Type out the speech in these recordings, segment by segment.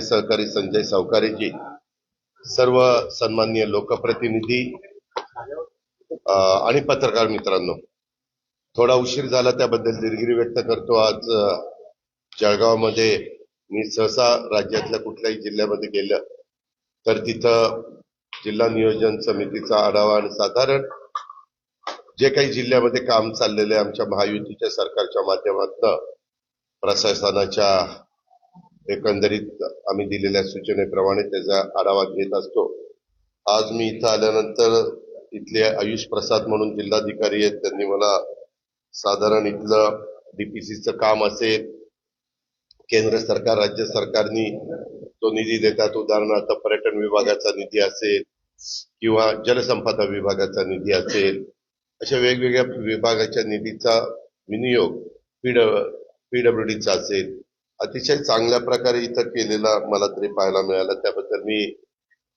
सहकारी संजय सावकारेजी, सर्व सन्माननीय लोकप्रतिनिधी आणि पत्रकार मित्रांनो, थोडा उशीर झाला त्याबद्दल दिलगिरी व्यक्त करतो। आज जळगावमध्ये मी सहसा राज्यातल्या कुठल्याही जिल्ह्यामध्ये गेलं तर तिथं जिल्हा नियोजन समितीचा आढावा आणि साधारण जे काही जिल्ह्यामध्ये काम चाललेले आमच्या महायुतीच्या सरकारच्या माध्यमातून प्रशासनाच्या एकंदरीत आम्ही दिलेल्या सूचनेप्रमाणे त्याचा आढावा घेत असतो। आज मी इथं आल्यानंतर इथले आयुष प्रसाद म्हणून जिल्हाधिकारी आहेत, त्यांनी मला साधारण इथलं डीपीसीचं काम असेल, केंद्र सरकार राज्य सरकारनी तो निधी देतात, उदाहरणार्थ पर्यटन विभागाचा निधी असेल किंवा जलसंपदा विभागाचा निधी असेल, अशा वेगवेगळ्या विभागाच्या निधीचा विनियोग पीडब्ल्यूडीचा असेल, अतिशय चांगल्या प्रकारे इथं केलेला मला तरी पाहायला मिळालं। त्याबद्दल मी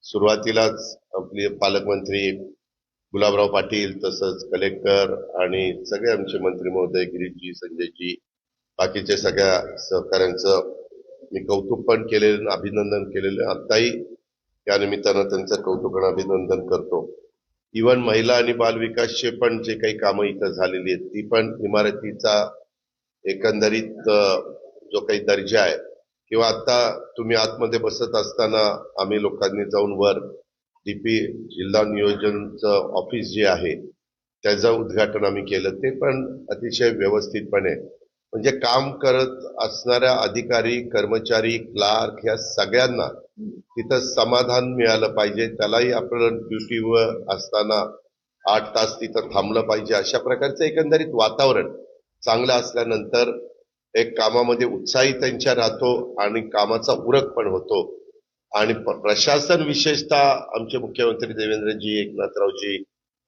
सुरुवातीलाच आपले पालकमंत्री गुलाबराव पाटील, तसंच कलेक्टर आणि सगळे आमचे मंत्री महोदय, गिरीशजी, संजयजी, बाकीच्या सगळ्या सहकाऱ्यांचं मी कौतुक पण केलेलं, अभिनंदन केलेलं, आताही त्या निमित्तानं त्यांचं कौतुक आणि अभिनंदन करतो। इव्हन महिला आणि बाल विकासचे पण जे काही कामं इथं झालेली आहेत, ती पण इमारतीचा एकंदरीत जो काही दर्जा आहे, किंवा आता तुम्ही आतमध्ये बसत असताना आम्ही लोकांनी जाऊन वर डीपी जिल्हा नियोजनचं ऑफिस जे आहे त्याचं उद्घाटन आम्ही केलं, ते पण अतिशय व्यवस्थितपणे, म्हणजे काम करत असणाऱ्या अधिकारी, कर्मचारी, क्लार्क ह्या सगळ्यांना तिथं समाधान मिळालं पाहिजे, त्यालाही आपण ड्युटीवर असताना 8 तास तिथं थांबलं पाहिजे, अशा प्रकारचं एकंदरीत वातावरण चांगलं असल्यानंतर एक कामामध्ये उत्साही त्यांच्या राहतो आणि कामाचा उरक पण होतो। आणि प्रशासन, विशेषतः आमचे मुख्यमंत्री देवेंद्रजी, एकनाथरावजी,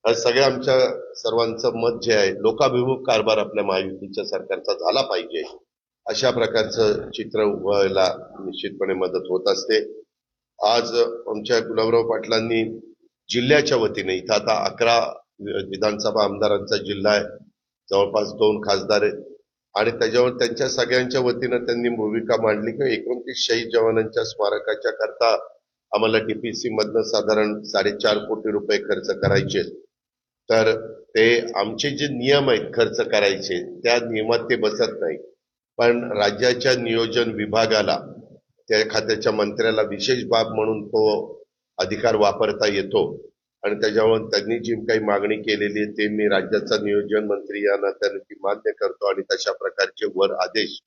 हा सगळ्या आमच्या सर्वांचं मत जे आहे, लोकाभिमुख कारभार आपल्या महायुतीच्या सरकारचा झाला पाहिजे, अशा प्रकारचं चित्र उभारायला निश्चितपणे मदत होत असते। आज आमच्या गुलाबराव पाटलांनी जिल्ह्याच्या वतीने, इथं आता 11 विधानसभा आमदारांचा जिल्हा आहे, जवळपास 2 खासदार आहेत, आणि त्याच्यावर त्यांच्या सगळ्यांच्या वतीनं त्यांनी भूमिका मांडली की 29 शहीद जवानांच्या स्मारकाच्या करता आम्हाला डीपीसी मधनं साधारण 4.5 कोटी रुपये खर्च करायचे। तर ते आमचे जे नियम आहेत खर्च करायचे, त्या नियमात ते बसत नाही, पण राज्याच्या नियोजन विभागाला, त्या खात्याच्या मंत्र्याला विशेष बाब म्हणून तो अधिकार वापरता येतो, आणि त्याच्यावर त्यांनी जी काही मागणी केलेली आहे ते मी राज्याचा नियोजन मंत्री या नात्याने ती मान्य करतो, आणि तशा प्रकारचे वर आदेश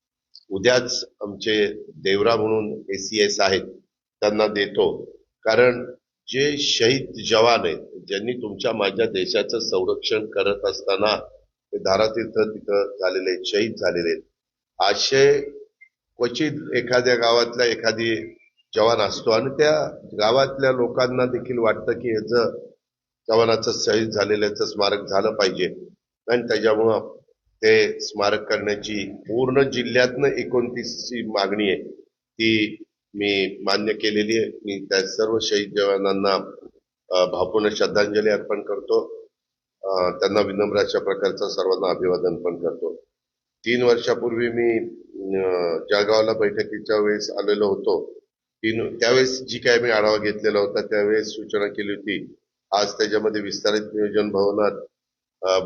उद्याच आमचे देवरा म्हणून एसीएस आहेत त्यांना देतो। कारण जे शहीद जवान आहेत, ज्यांनी तुमच्या माझ्या देशाचं संरक्षण करत असताना ते धारातीर्थ तिथं झालेले आहेत, शहीद झालेले आहेत, असे क्वचित एखाद्या गावातल्या एखादी जवान असतो, आणि त्या गावातल्या लोकांना देखील वाटतं की ह्याचं जवानाचं शहीद झालेल्याचं स्मारक झालं पाहिजे, आणि त्याच्यामुळं ते स्मारक करण्याची पूर्ण जिल्ह्यातनं 29ची मागणी आहे ती मी मान्य केलेली आहे। मी त्या सर्व शहीद जवानांना भावपूर्ण श्रद्धांजली अर्पण करतो, त्यांना विनम्र अशा प्रकारचं सर्वांना अभिवादन पण करतो। 3 वर्षापूर्वी मी जळगावला बैठकीच्या वेळेस आलेलो होतो, त्यावेळेस जी काय मी आढावा घेतलेला होता त्यावेळेस सूचना केली होती, आज त्याच्यामध्ये विस्तारित नियोजन भवनात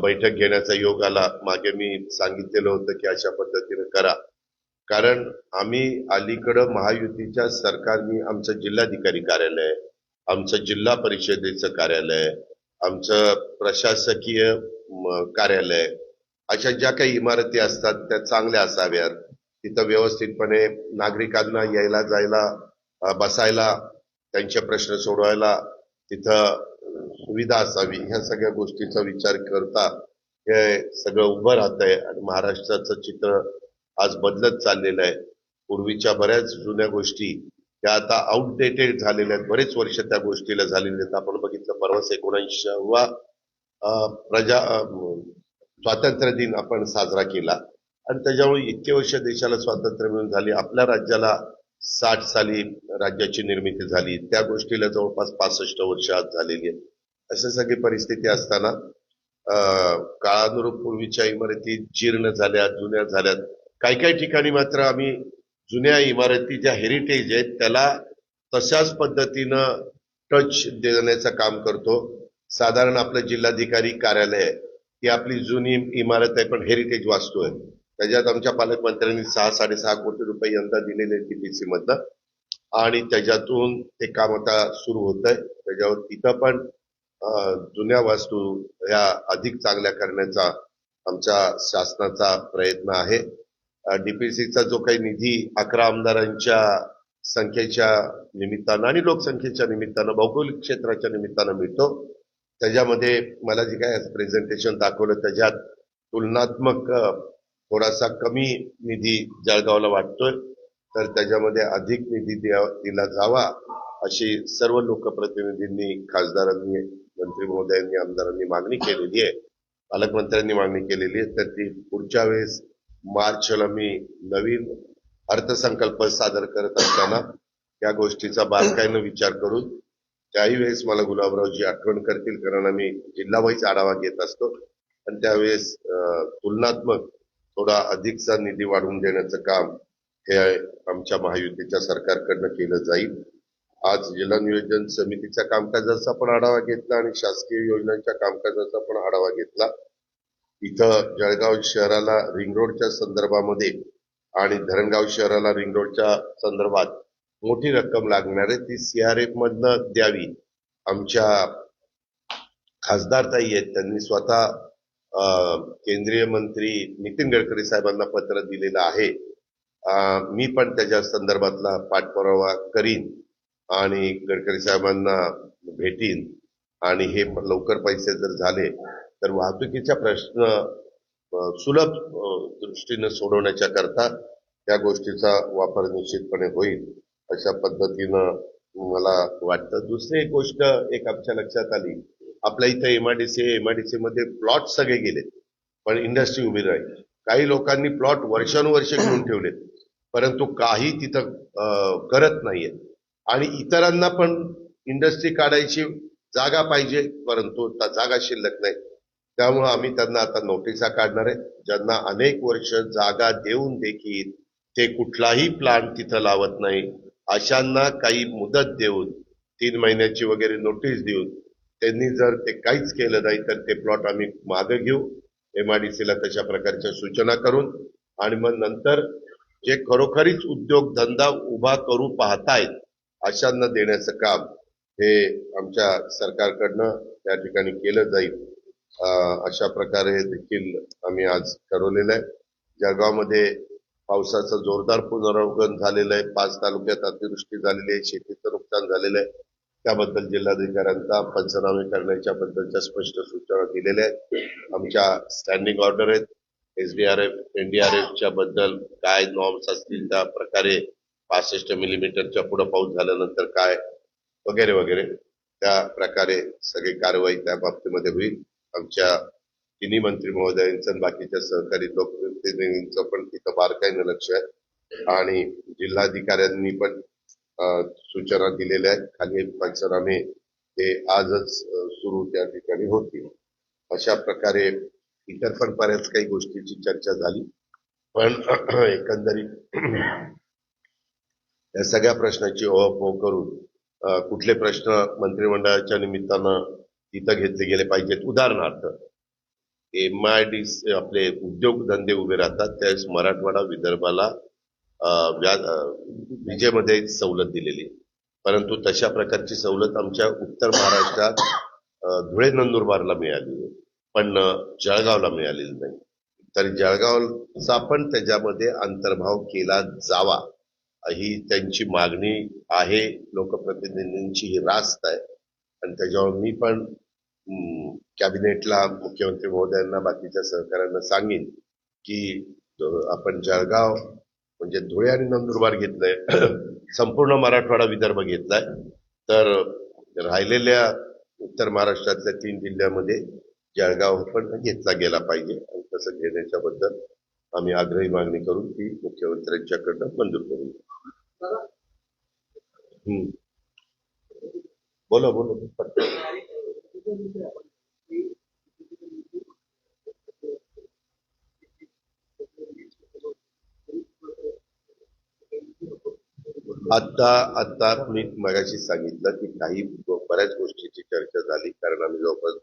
बैठक घेण्याचा योग आला। मागे मी सांगितलेलं होतं की अशा पद्धतीने करा, कारण आम्ही अलीकडं महायुतीच्या सरकारने आमचं जिल्हाधिकारी कार्यालय, आमचं जिल्हा परिषदेचं कार्यालय, आमचं प्रशासकीय कार्यालय, अशा ज्या काही इमारती असतात त्या चांगल्या असाव्यात, तिथं व्यवस्थितपणे नागरिकांना यायला जायला, बसायला, त्यांचे प्रश्न सोडवायला तिथं सुविधा असावी, ह्या सगळ्या गोष्टीचा विचार करता हे सगळं उभं राहत आहे, आणि महाराष्ट्राचं चित्र आज बदलत चाललेलं आहे। पूर्वीच्या बऱ्याच जुन्या गोष्टी त्या आता आउटडेटेड झालेल्या आहेत, बरेच वर्ष त्या गोष्टीला झालेले आहेत। आपण बघितलं, परवाच 79वा स्वातंत्र्य दिन आपण साजरा केला, आणि त्याच्यामुळे इतके वर्ष देशाला स्वातंत्र्य मिळून झाली, आपल्या राज्याला 60 साली राज्याची निर्मिती झाली, त्या गोष्टीला जवळपास 65 वर्ष आज झालेली आहेत। अशी सगळी परिस्थिती असताना काळानुरूप पूर्वीच्या इमारती जीर्ण झाल्या, जुन्या झाल्यात, काही काही ठिकाणी मात्र आम्ही जुन्या इमारती ज्या हेरिटेज आहेत त्याला तशाच पद्धतीनं टच देण्याचं काम करतो. साधारण आपलं जिल्हाधिकारी कार्यालय आहे ही आपली जुनी इमारत आहे पण हेरिटेज वास्तू आहे. त्याच्यात आमच्या पालकमंत्र्यांनी 6-6.5 कोटी रुपये यंदा दिलेले आहेत टीपीसी मधनं आणि त्याच्यातून ते काम आता सुरू होत आहे. त्याच्यावर तिथं पण जुन्या वास्तू ह्या अधिक चांगल्या करण्याचा आमच्या शासनाचा प्रयत्न आहे. डीपीसीचा जो काही निधी 11 आमदारांच्या संख्येच्या निमित्तानं आणि लोकसंख्येच्या निमित्तानं भौगोलिक क्षेत्राच्या निमित्तानं मिळतो त्याच्यामध्ये मला जे काय प्रेझेंटेशन दाखवलं त्याच्यात तुलनात्मक थोडासा कमी निधी जळगावला वाटतोय तर त्याच्यामध्ये अधिक निधी दिला जावा अशी सर्व लोकप्रतिनिधींनी खासदारांनी मंत्री महोदयांनी आमदारांनी मागणी केलेली आहे. पालकमंत्र्यांनी मागणी केलेली आहे तर ती पुढच्या वेळेस मार्चला मी नवीन अर्थसंकल्प सादर करत असताना या गोष्टीचा बारकाईनं विचार करून त्याही वेळेस मला गुलाबरावजी आठवण करतील कारण आम्ही जिल्हा आढावा घेत असतो आणि त्यावेळेस तुलनात्मक थोडा अधिकचा निधी वाढवून देण्याचं काम हे आमच्या महायुतीच्या सरकारकडनं केलं जाईल. आज जिल्हा नियोजन समितीच्या कामकाजाचा पण आढावा घेतला आणि शासकीय योजनांच्या कामकाजाचा पण आढावा घेतला. इथं जळगाव शहराला रिंग रोडच्या संदर्भामध्ये आणि धरणगाव शहराला रिंग रोडच्या संदर्भात मोठी रक्कम लागणार आहे ती सीआरएफ मधनं द्यावी. आमच्या खासदार ताई आहेत त्यांनी स्वतः केंद्रीय मंत्री नितीन गडकरी साहेबांना पत्र दिलेलं आहे. मी पण त्याच्या संदर्भातला पाठपुरावा करीन आणि गडकरी साहेबांना भेटीन आणि हे लवकर पैसे जर झाले तर वाहतुकीचा प्रश्न सुलभ दृष्टीने सोडवण्याच्या करता त्या गोष्टीचा वापर निश्चितपणे होईल अशा पद्धतीनं मला वाटतं. दुसरी एक गोष्ट एक आमच्या लक्षात आली आपल्या इथं एमआयडीसी मध्ये प्लॉट सगळे गेले पण इंडस्ट्री उभी राहिली. काही लोकांनी प्लॉट वर्षानुवर्ष घेऊन ठेवलेत परंतु काही तिथं करत नाहीये आणि इतरांना पण इंडस्ट्री काढायची जागा पाहिजे परंतु जागा शिल्लक नाही. त्यामुळे आम्ही त्यांना आता नोटिसा काढणार आहे. ज्यांना अनेक वर्ष जागा देऊन देखील ते कुठलाही प्लांट तिथं लावत नाही अशांना काही मुदत देऊन 3 महिन्याची वगैरे नोटीस देऊन त्यांनी जर ते काहीच केलं नाही तर ते प्लॉट आम्ही मागे घेऊ एमआयडीसीला तशा प्रकारच्या सूचना करून आणि मग नंतर जे खरोखरीच उद्योग धंदा उभा करू पाहतायत अशांना देण्याचं काम हे आमच्या सरकारकडनं त्या ठिकाणी केलं जाईल. अशा प्रकारे देखील आम्ही आज ठरवलेलं आहे. जळगावमध्ये पावसाचं जोरदार पुनरावगमन झालेलं आहे. 5 तालुक्यात अतिवृष्टी झालेली आहे. शेतीचं नुकसान झालेलं आहे. त्याबद्दल जिल्हाधिकाऱ्यांचा पंचनामे करण्याच्या बद्दलच्या स्पष्ट सूचना दिलेल्या आहेत. आमच्या स्टँडिंग ऑर्डर आहेत. एसडीआरएफ एनडीआरएफच्या बद्दल काय नॉर्म्स असतील त्या प्रकारे 65 मिलीमीटरच्या पुढे पाऊस झाल्यानंतर काय वगैरे वगैरे त्या प्रकारे सगळी कारवाई त्या बाबतीमध्ये होईल. आमच्या तिन्ही मंत्री महोदयांचं आणि बाकीच्या सहकारी लोकप्रतिनिधींचं पण तिथं बारकाईनं लक्ष आहे आणि जिल्हाधिकाऱ्यांनी पण सूचना दिलेल्या आहेत. खाली पंचनामे हे आजच सुरू त्या ठिकाणी होतील. अशा प्रकारे इतर पण बऱ्याच काही गोष्टीची चर्चा झाली पण एकंदरीत या सगळ्या प्रश्नाची ओळख करून कुठले प्रश्न मंत्रिमंडळाच्या निमित्तानं तिथं घेतले गेले पाहिजेत. उदाहरणार्थ एमआयडीसी आपले उद्योगधंदे उभे राहतात त्यावेळेस मराठवाडा विदर्भाला विजेमध्ये सवलत दिलेली परंतु तशा प्रकारची सवलत आमच्या उत्तर महाराष्ट्रात धुळे नंदुरबारला मिळाली पण जळगावला मिळालेली नाही. तर जळगावचा पण त्याच्यामध्ये अंतर्भाव केला जावा ही त्यांची मागणी आहे. लोकप्रतिनिधींची ही रास्त आहे आणि त्याच्यावर मी पण कॅबिनेटला मुख्यमंत्री महोदयांना बाकीच्या सहकाऱ्यांना सांगेन की आपण जळगाव म्हणजे धुळे आणि नंदुरबार घेतलंय संपूर्ण मराठवाडा विदर्भ घेतलाय तर राहिलेल्या उत्तर महाराष्ट्रातल्या 3 जिल्ह्यामध्ये जळगाव पण घेतला गेला पाहिजे आणि तसं घेण्याच्या बद्दल आम्ही आग्रही मागणी करून ती मुख्यमंत्र्यांच्याकडनं मंजूर करू. बोला बोला. आता आता मी मगाशी सांगितलं की काही बऱ्याच गोष्टीची चर्चा झाली, कारण आम्ही जवळपास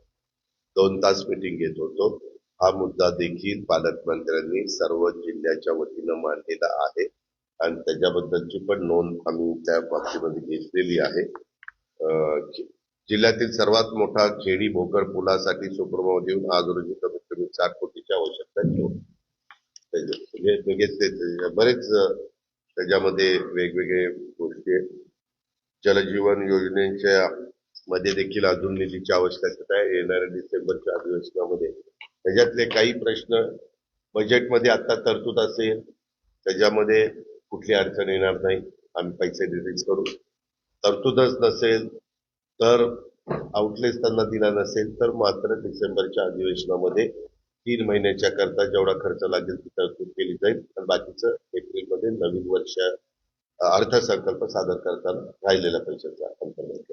2 तास मीटिंग घेत होतो. हा मुद्दा देखील पालकमंत्र्यांनी सर्व जिल्ह्याच्या वतीनं मांडलेला आहे आणि त्याच्याबद्दलची पण नोंद आम्ही त्या बाबतीमध्ये घेतलेली आहे. जिल्ह्यातील सर्वात मोठा खेडी भोकर पुलासाठी सुप्रभाव देऊन आज रोजी कमीत कमी 4 कोटीची आवश्यकता ठेवून बरेच त्याच्यामध्ये वेगवेगळे गोष्टी आहेत. जलजीवन योजनेच्या मध्ये देखील अजून निधीची आवश्यकता आहे येणाऱ्या डिसेंबरच्या अधिवेशनामध्ये. त्याच्यातले काही प्रश्न बजेटमध्ये आता तरतूद असेल त्याच्यामध्ये कुठली अडचण येणार नाही, आम्ही पैसे रिलीज करू. तरतूदच नसेल तर आउटलेस त्यांना दिला नसेल तर मात्र डिसेंबरच्या अधिवेशनामध्ये 3 महिन्याच्या करता जेवढा खर्च लागेल ती तरतूद केली जाईल आणि बाकीचं एप्रिलमध्ये नवीन वर्ष अर्थसंकल्प सादर करताना राहिलेल्या पैशाचा अंतर्गत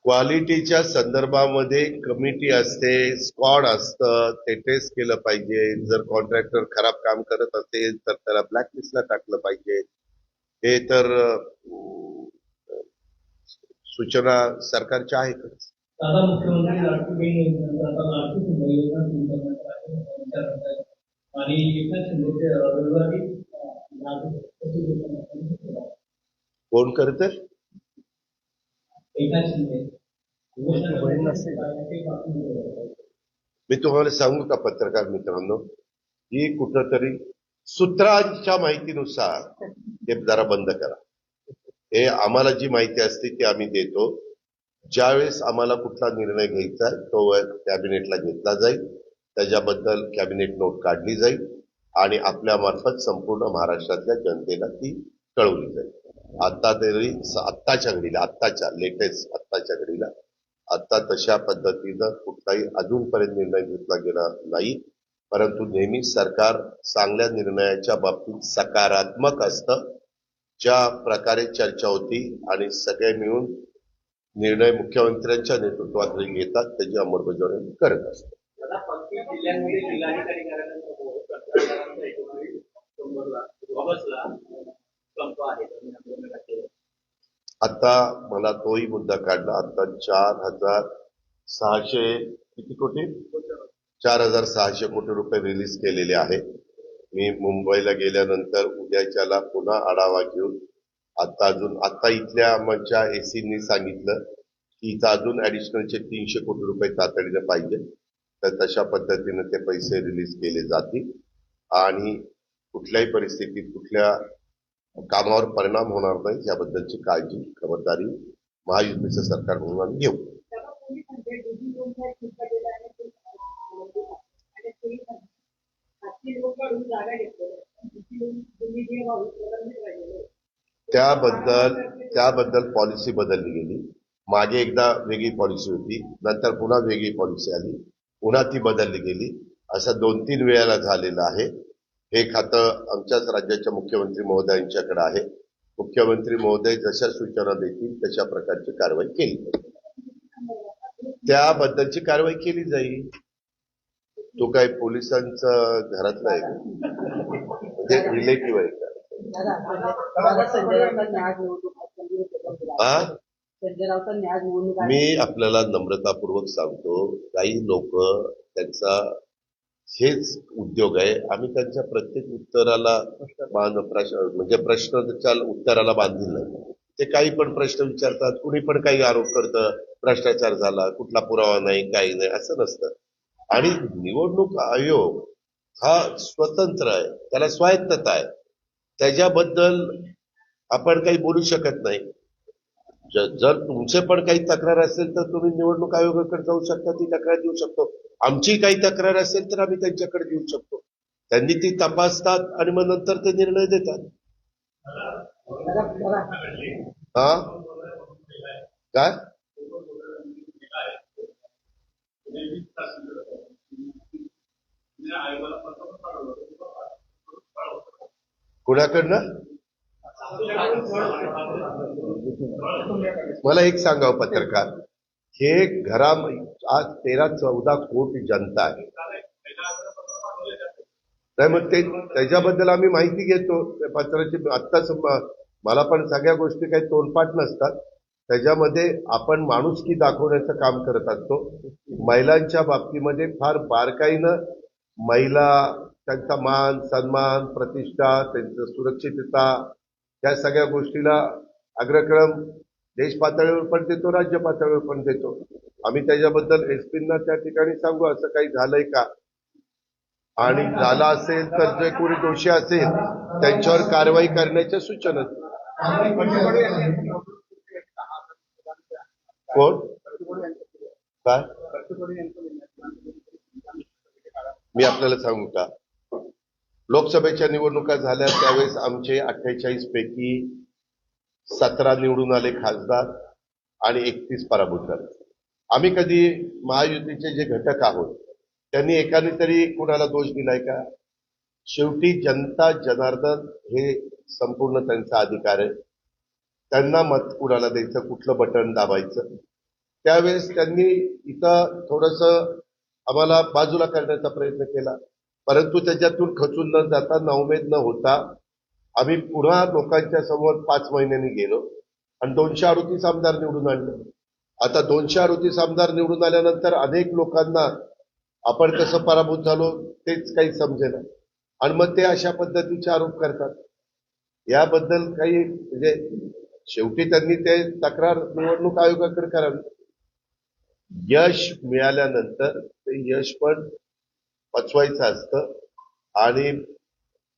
क्वालिटीच्या संदर्भामध्ये कमिटी असते, स्क्वॉड असतं, ते टेस्ट केलं पाहिजे. जर कॉन्ट्रॅक्टर खराब काम करत असेल तर त्याला ब्लॅकलिस्टला टाकलं पाहिजे. हे तर सूचना सरकारच्या आहेतच. दादा मुख्यमंत्री लाडकी बहीण योजना आता लाडकी योजना सुरू करण्याचा आहे आणि एकनाथ शिंदे रविवारी कोण करत? एकनाथ शिंदे मी तुम्हाला सांगू का पत्रकार मित्रांनो, की कुठंतरी सूत्रांच्या माहितीनुसार ते जरा बंद करा. हे आम्हाला जी माहिती असते ती आम्ही देतो. ज्यावेळेस आम्हाला कुठला निर्णय घ्यायचा तो कॅबिनेटला घेतला जाईल, त्याच्याबद्दल कॅबिनेट नोट काढली जाईल आणि आपल्या मार्फत संपूर्ण महाराष्ट्रातल्या जनतेला ती कळवली जाईल. आता तरी आत्ताच्या घडीला, आत्ताच्या घडीला आता तशा पद्धतीनं कुठलाही अजूनपर्यंत निर्णय घेतला गेला नाही. परंतु नेहमी सरकार चांगल्या निर्णयाच्या बाबतीत सकारात्मक असतं. ज्या प्रकारे चर्चा होती आणि सगळे मिळून निर्णय मुख्यमंत्र्यांच्या नेतृत्वात घेतात त्याची अंमलबजावणी करत असतात. आता मला तोही मुद्दा काढला. आता 4,600 किती कोटी 4,600 कोटी रुपये रिलीज केलेले आहे. मी मुंबईला गेल्यानंतर उद्याच्याला पुन्हा आढावा घेऊन आता इथल्या आमच्या एसीनी सांगितलं की इथं अजून ऍडिशनलचे 300 कोटी रुपये तातडीने पाहिजे, तर तशा पद्धतीने ते पैसे रिलीज केले जातील आणि कुठल्याही परिस्थितीत कुठल्या कामावर परिणाम होणार नाही याबद्दलची काळजी खबरदारी महायुतीचं सरकार म्हणून आम्ही घेऊ. त्याबद्दल पॉलिसी बदलली गेली. मागे एकदा वेगळी पॉलिसी होती, नंतर पुन्हा वेगळी पॉलिसी आली, पुन्हा ती बदलली गेली. असं 2-3 वेळेला झालेलं आहे. हे खातं आमच्याच राज्याच्या मुख्यमंत्री महोदयांच्याकडे आहे. मुख्यमंत्री महोदय जशा सूचना देतील तशा प्रकारची कारवाई केली जाईल. त्याबद्दलची कारवाई केली जाईल. तो काय पोलिसांचा घरातला आहे म्हणजे रिलेटिव्ह आहे का? मी आपल्याला नम्रतापूर्वक सांगतो, काही लोक त्यांचा हेच उद्योग आहे. आम्ही त्यांच्या प्रत्येक उत्तराला म्हणजे प्रश्नाच्या उत्तराला बांधील नाही. ते काही पण प्रश्न विचारतात, कुणी पण काही आरोप करतं, भ्रष्टाचार झाला, कुठला पुरावा नाही, काही नाही, असं नसतं. आणि निवडणूक आयोग हा स्वतंत्र आहे, त्याला स्वायत्तता आहे. त्याच्याबद्दल आपण काही बोलू शकत नाही. जर तुमचे पण काही तक्रार असेल तर तुम्ही निवडणूक आयोगाकडे जाऊ शकता, ती तक्रार देऊ शकतो. आमची काही तक्रार असेल तर आम्ही त्यांच्याकडे देऊ शकतो. त्यांनी ती तपासतात आणि मग नंतर ते निर्णय देतात. हा काय कुणाकडनं मला एक सांगावं पत्रकार, हे आज 13-14 कोटी जनता आहे. नाही मग ते त्याच्याबद्दल आम्ही माहिती घेतो. त्या पत्राची आत्ताच मला पण सगळ्या गोष्टी काही तोंडपाठ नसतात. त्याच्यामध्ये आपण माणुसकी दाखवण्याचं काम करत असतो. महिलांच्या बाबतीमध्ये फार बारकाईनं महिला, त्यांचा मान सन्मान, प्रतिष्ठा, त्यांचं सुरक्षितता, या सगळ्या गोष्टीला अग्रक्रम देश पातळीवर पण देतो, राज्य पातळीवर पण देतो. आम्ही त्याच्याबद्दल एसपींना त्या ठिकाणी सांगू असं काही झालंय का, आणि झाला असेल तर जे कोणी दोषी असेल त्यांच्यावर कारवाई करण्याच्या सूचना. कोण काय मी आपल्याला सांगू का, लोकसभेच्या निवडणुका झाल्या त्यावेळेस आमचे 48 पैकी 17 निवडून आले खासदार आणि 31 पराभूत झाले. आम्ही कधी महायुतीचे जे घटक आहोत त्यांनी एकाने तरी कुणाला दोष दिलाय का? शेवटी जनता जनार्दन हे संपूर्ण त्यांचा अधिकार आहे. त्यांना मत कुणाला द्यायचं, कुठलं बटन दाबायचं, त्यावेळेस त्यांनी इथं थोडस आम्हाला बाजूला करण्याचा प्रयत्न केला. परंतु त्याच्यातून खचून न जाता, नाउमेद न होता आम्ही पुन्हा लोकांच्या समोर 5 महिन्यांनी गेलो आणि 238 आमदार निवडून आणले. आता 238 आमदार निवडून आल्यानंतर अनेक लोकांना आपण कसं पराभूत झालो तेच काही समजेना, आणि मग ते अशा पद्धतीचे आरोप करतात. याबद्दल काही म्हणजे शेवटी त्यांनी ते तक्रार निवडणूक आयोगाकडे करावी. यश मिळाल्यानंतर ते यश पण पचवायचं असतं, आणि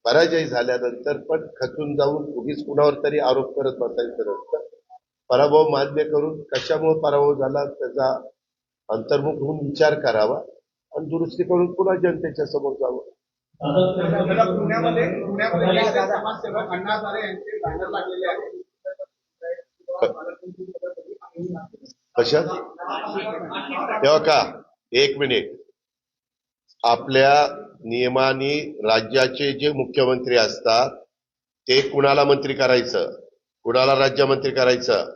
पराजय झाल्यानंतर पण खचून जाऊन उगीच कुणावर तरी आरोप करत बसायचं नसतं. पराभव मान्य करून कशामुळे पराभव झाला त्याचा अंतर्मुख होऊन विचार करावा आणि दुरुस्ती करून पुन्हा जनतेच्या समोर जावं. पुण्यामध्ये समाजसेवक अण्णा हजारे यांचे बॅनर लागलेले आहेत. कशात तेव्हा का, एक मिनिट, आपल्या नियमाने राज्याचे जे मुख्यमंत्री असतात ते कुणाला मंत्री करायचं, कुणाला राज्यमंत्री करायचं,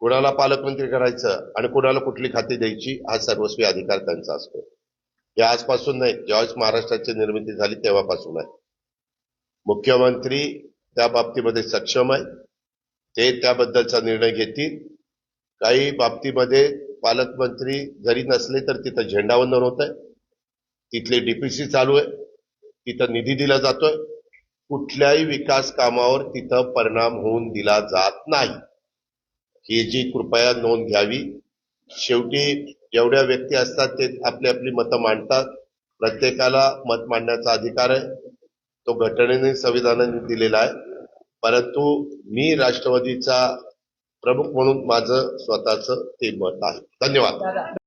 कुणाला पालकमंत्री करायचं आणि कुणाला कुठली खाती द्यायची हा सर्वस्वी अधिकार त्यांचा असतो. हे आजपासून नाही, ज्यावेळेस महाराष्ट्राची निर्मिती झाली तेव्हापासून आहे. मुख्यमंत्री त्या बाबतीमध्ये सक्षम आहे, ते त्याबद्दलचा निर्णय घेतील. काही बाबतीमध्ये पालकमंत्री जरी नसले तर तिथं झेंडावंदन होत आहे, तिथले डीपीसी चालू आहे, तिथं निधी दिला जातोय, कुठल्याही विकास कामावर तिथं परिणाम होऊन दिला जात नाही. ही जी कृपया नोंद घ्यावी. शेवटी जेवढ्या व्यक्ती असतात ते आपली आपली मतं मांडतात. प्रत्येकाला मत मांडण्याचा अधिकार आहे, तो घटनेने संविधानाने दिलेला आहे. परंतु मी राष्ट्रवादीचा प्रमुख म्हणून माझं स्वतःचं ते मत आहे. धन्यवाद.